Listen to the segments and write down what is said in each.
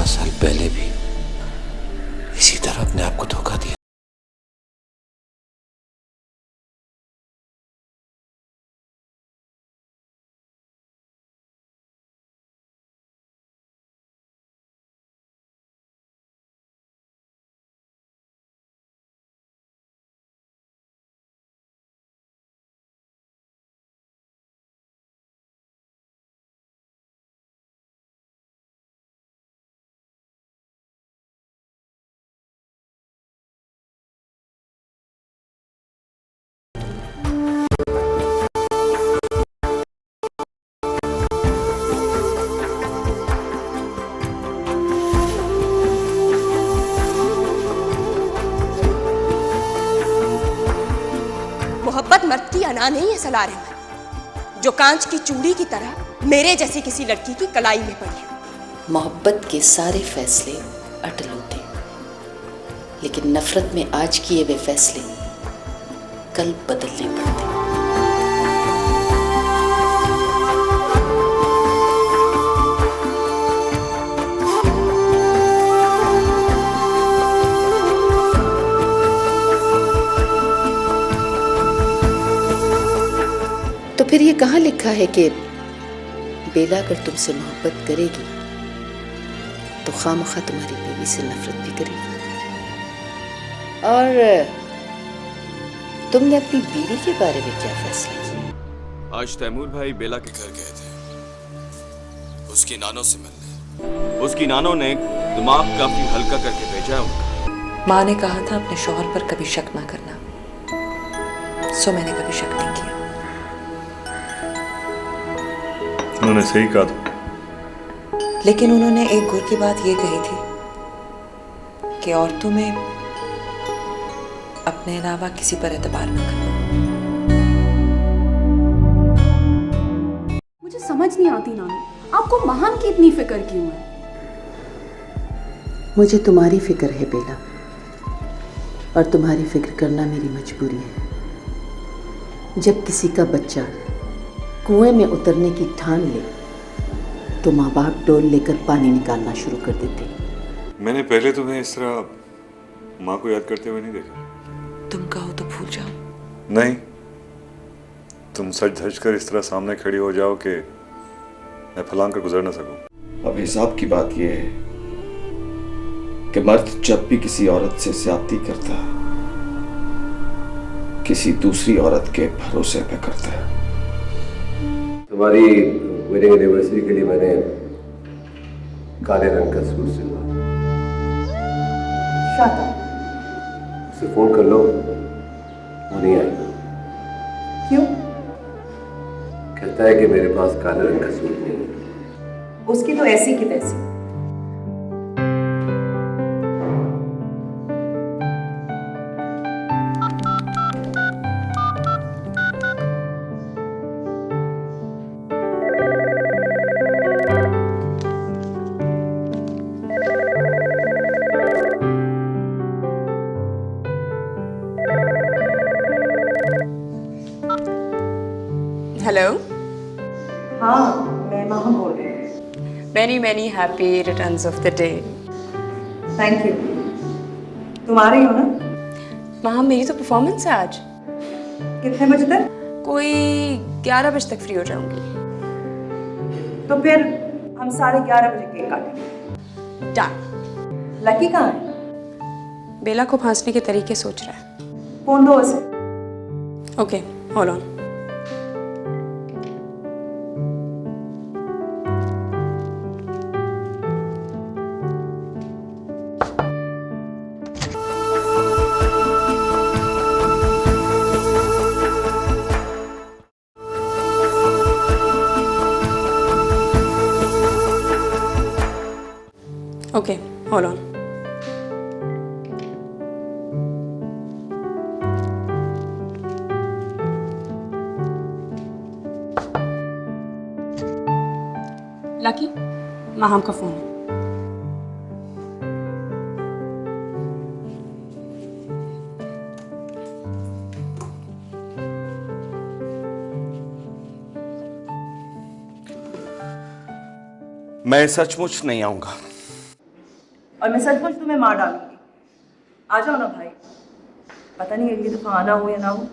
साल पहले भी इसी तरह अपने आप को धोखा दिया। मोहब्बत मर्द की अना नहीं है सलार अहमद, जो कांच की चूड़ी की तरह मेरे जैसी किसी लड़की की कलाई में पड़ी है। मोहब्बत के सारे फैसले अटल होते, लेकिन नफरत में आज किए वे फैसले कल बदलने पड़ते। तो फिर ये कहाँ लिखा है कि बेला अगर तुमसे मोहब्बत करेगी तो खामखा तुम्हारी बीवी से नफरत भी करेगी? और तुमने अपनी बीवी के बारे में क्या फैसला किया? आज तैमूर भाई बेला के घर गए थे उसकी नानों से मिलने। उसकी नानों ने दिमाग काफी हल्का करके भेजा है उनका। माँ ने कहा था अपने शौहर पर कभी शक ना करना, सो मैंने कभी शक नहीं किया। उन्होंने सही कहा था। लेकिन उन्होंने एक गुर की बात ये कही थी कि औरतों में अपने अलावा किसी पर एतबार न करना। मुझे समझ नहीं आती नानू, आपको महाम की इतनी फिक्र क्यों है? मुझे तुम्हारी फिक्र है बेला, और तुम्हारी फिक्र करना मेरी मजबूरी है। जब किसी का बच्चा कुएं में उतरने की ठान ले तो माँ बाप डोल लेकर पानी निकालना शुरू कर देते। मैंने पहले तुम्हें इस तरह माँ को याद करते हुए नहीं देखा। तुम कहो तो भूल जाओ। नहीं, तुम सच धज कर इस तरह सामने खड़ी हो जाओ कि मैं फलांग कर गुजर ना सकूं। अब हिसाब की बात यह है कि मर्द जब भी किसी औरत से ज्यादती करता किसी दूसरी औरत के भरोसे पे करता है। तुम्हारी वेडिंग एनिवर्सरी के लिए मैंने काले रंग का सूट सिलवा। उसे फोन कर लो, वो नहीं आएगा। क्यों? कहता है कि मेरे पास काले रंग का सूट नहीं है। उसकी तो ऐसी की तैसी। हेलो। हाँ, मैं महम बोल रही हूँ। Many happy returns of the day. Thank you. तुम आ रही हो ना? माँ मेरी तो परफॉर्मेंस है आज। कितने बजे तक? कोई 11 बजे तक फ्री हो जाऊंगी। तो फिर हम 11:30 बजे केक काटेंगे। डन। लकी कहाँ है? बेला को फांसने के तरीके सोच रहा है। फोन दो उसे। Okay, hold on. Okay, hold on. Lucky, Maham का फोन है। मैं सचमुच नहीं आऊंगा। और मैं सचमुच तुम्हें मार डालूंगी। आ जाओ ना भाई, पता नहीं अगली दफा आना हो या ना हो।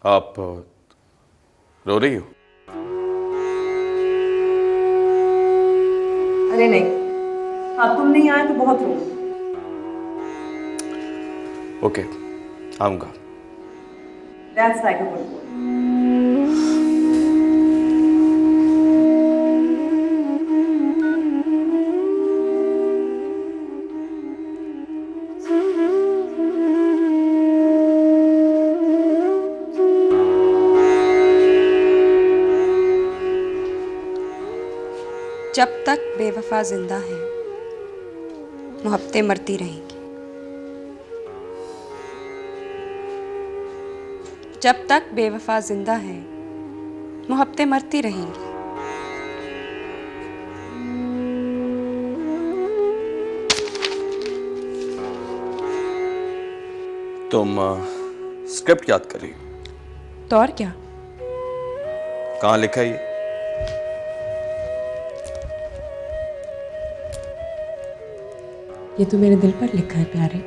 आप रो रही हो? अरे नहीं, हाँ तुम नहीं आए तो बहुत रोऊंगी। ओके, आऊंगा। That's like a good boy. जब तक बेवफा जिंदा है मोहब्बतें मरती रहेंगी। जब तक बेवफा जिंदा है मोहब्बतें मरती रहेंगी। तुम स्क्रिप्ट याद कर रही हो? तो और क्या? कहाँ लिखा है ये? ये तो मेरे दिल पर लिखा है प्यारे।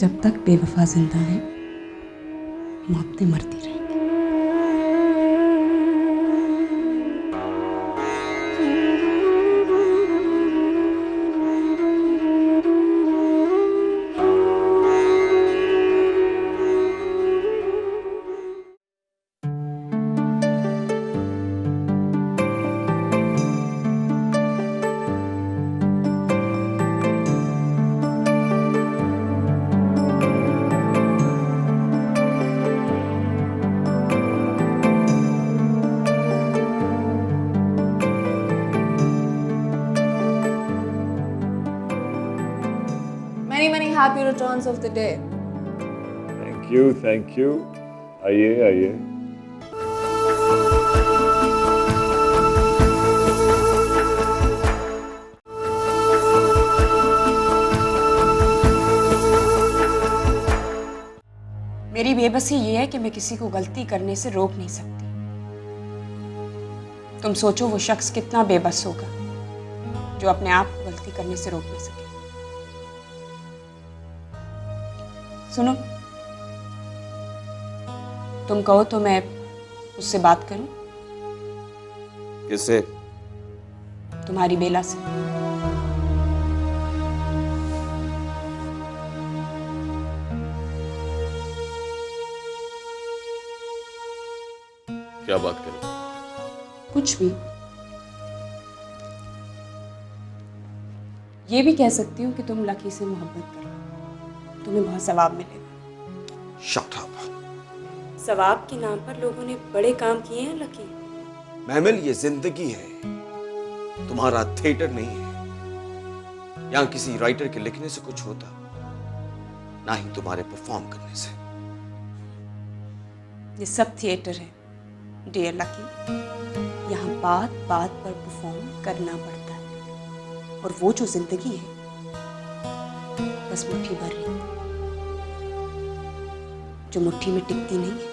जब तक बेवफा जिंदा है मोहब्बतें मरती रहेंगी। Many happy returns of the day. Thank you. आइए आइए। मेरी बेबसी ये है कि मैं किसी को गलती करने से रोक नहीं सकती। तुम सोचो वो शख्स कितना बेबस होगा जो अपने आप को गलती करने से रोक नहीं सके। सुनो, तुम कहो तो मैं उससे बात करूं? किससे? तुम्हारी बेला से। क्या बात करो? कुछ भी। ये भी कह सकती हूँ कि तुम लकी से मोहब्बत करो, तुम्हें बहुत सवाब मिलेगा। Shut up. सवाब के नाम पर लोगों ने बड़े काम किए हैं लकी। महमिल, ये जिंदगी है, तुम्हारा थिएटर नहीं है। यहां किसी राइटर के लिखने से कुछ होता, ना ही तुम्हारे परफॉर्म करने से। ये सब थिएटर है डियर लकी। यहाँ बात बात पर परफॉर्म करना पड़ता है, और वो जो जिंदगी है बस मुट्ठी भर रही, जो मुट्ठी में टिकती नहीं है।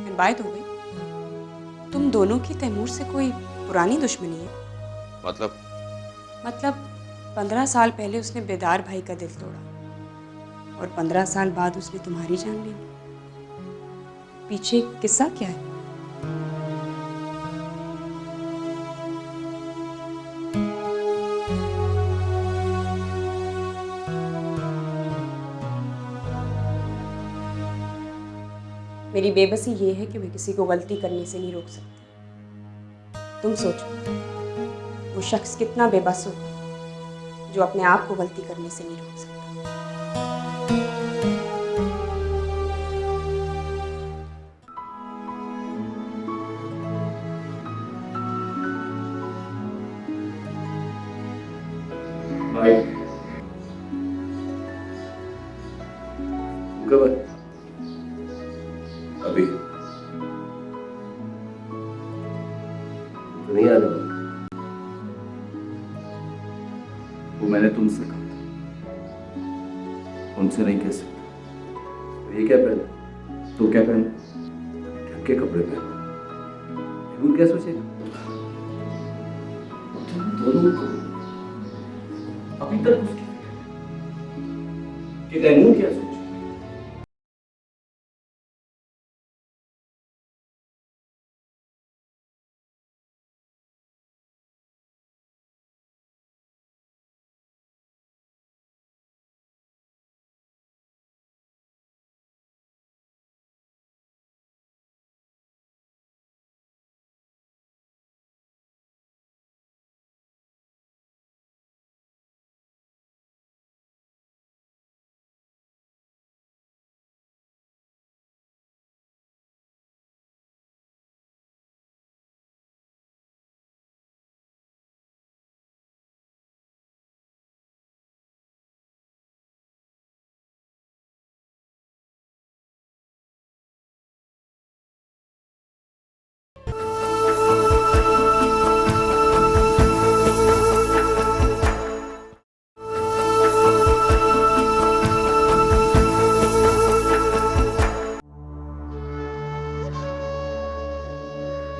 एंड बाय द वे, तुम दोनों की तैमूर से कोई पुरानी दुश्मनी है? मतलब 15 साल पहले उसने बेदार भाई का दिल तोड़ा, और 15 साल बाद उसने तुम्हारी जान ले ली। पीछे किस्सा क्या है? मेरी बेबसी ये है कि मैं किसी को गलती करने से नहीं रोक सकती। तुम सोचो वो शख्स कितना बेबस होगा जो अपने आप को गलती करने से नहीं रोक सकता। भाई कब? अभी तो नहीं आने वाला। वो मैंने तुमसे कहा था, उनसे नहीं कह सकता। तो ये क्या पहना? तो क्या पहना? ढंग के कपड़े पहना। क्या सोचेगा? बोलूं तो अभी तक उसकी कि तैमूर क्या सोचे।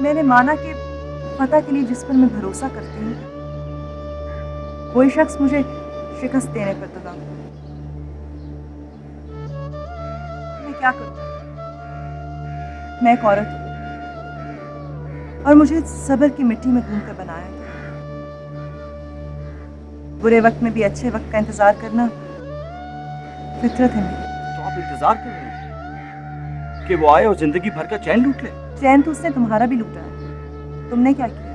मैंने माना कि फतह के लिए जिस पर मैं भरोसा करती हूँ वही शख्स मुझे शिकस्त देने पर तुला। मैं क्या करूँ? मैं एक औरत हूँ और मुझे सब्र की मिट्टी में घूम कर बनाया गया। बुरे वक्त में भी अच्छे वक्त का इंतजार करना फितरत है मेरी। तो आप इंतजार कर रहे हैं कि वो आए और जिंदगी भर का चैन लूट ले? चैन तो उसने तुम्हारा भी लूटा है। तुमने क्या किया?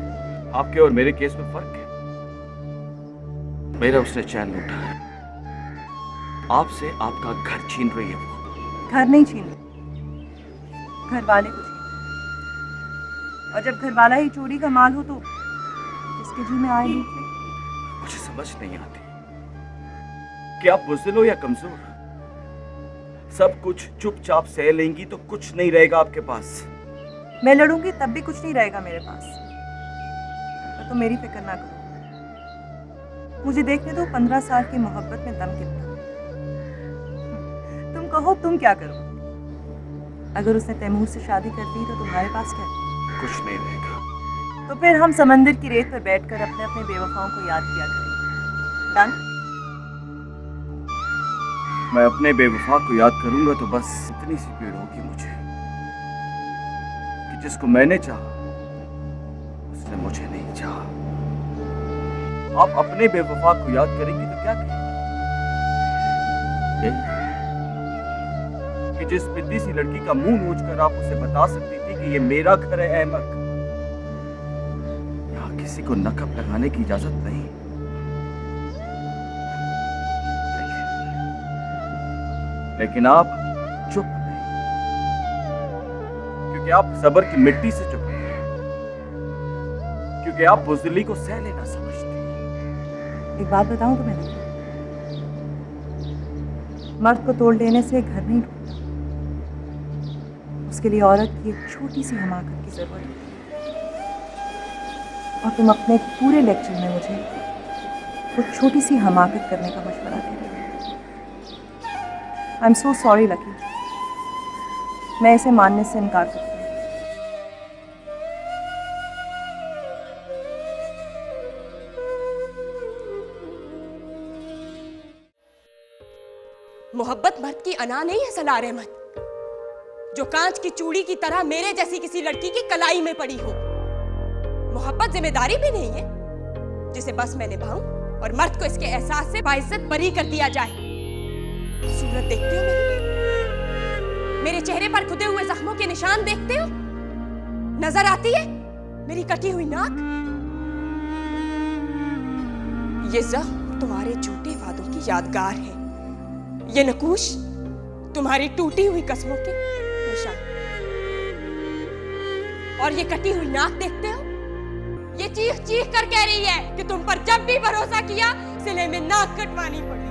आपके और मेरे केस में फर्क है। मेरा उसने चैन लूटा है, आपसे आपका घर छीन रही है वो। घर नहीं छीन रही, घर वाले को छीन। और जब घर वाला ही चोरी का माल हो तो किसके जी में आए लूट ले? मुझे समझ नहीं आती कि आप बुज़दिल हो या कमजोर। सब कुछ चुपचाप सह लेंगी तो कुछ नहीं रहेगा आपके पास। मैं लड़ूंगी तब भी कुछ नहीं रहेगा मेरे पास। पर तुम मेरी फिक्र ना करो। मुझे देखने दो 15 साल की मोहब्बत में दम कितना। तुम कहो तुम क्या करो? अगर उसने तैमूर से शादी कर दी तो तुम्हारे पास क्या है? कुछ नहीं रहेगा। तो फिर हम समंदर की रेत पर बैठकर अपने अपने बेवफाओं को याद किया करेंगे। डन? मैं अपने बेवफा को याद करूंगा तो बस इतनी सी पीड़ होगी मुझे कि जिसको मैंने चाहा उसने मुझे नहीं चाहा। आप अपने बेवफा को याद करेंगी तो क्या करेंगी? यही कि जिस पिद्दी सी लड़की का मुंह नोच कर आप उसे बता सकती थी कि ये मेरा घर है अहमद, यहाँ किसी को नकब लगाने की इजाजत नहीं। लेकिन आप चुप नहीं, क्योंकि आप सब्र की मिट्टी से चुप नहीं, क्योंकि आप बुज़दिली को सह लेना समझते हैं। एक बात बताऊं तुम्हें, मर्द को तोड़ देने से घर नहीं टूटता। उसके लिए औरत की एक छोटी सी हमाकत की जरूरत होती है। और तुम अपने पूरे लेक्चर में मुझे वो छोटी सी हमाकत करने का मशवरा दे रहे हो। I am so sorry lucky, मैं इसे मानने से इनकार करती हूँ। मोहब्बत मर्द की अना नहीं है सलार अहमद, जो कांच की चूड़ी की तरह मेरे जैसी किसी लड़की की कलाई में पड़ी हो। मोहब्बत जिम्मेदारी भी नहीं है जिसे बस मैं निभाऊं और मर्द को इसके एहसास से बाइज्जत बरी कर दिया जाए। सूरत देखते हो मेरे चेहरे पर खुदे हुए जख्मों के निशान देखते हो? नजर आती है मेरी कटी हुई नाक? ये जख्म तुम्हारे झूठे वादों की यादगार है, ये नकूश तुम्हारी टूटी हुई कसमों के निशान। और ये कटी हुई नाक देखते हो? ये चीख चीख कर कह रही है कि तुम पर जब भी भरोसा किया सिले में नाक कटवानी पड़ी।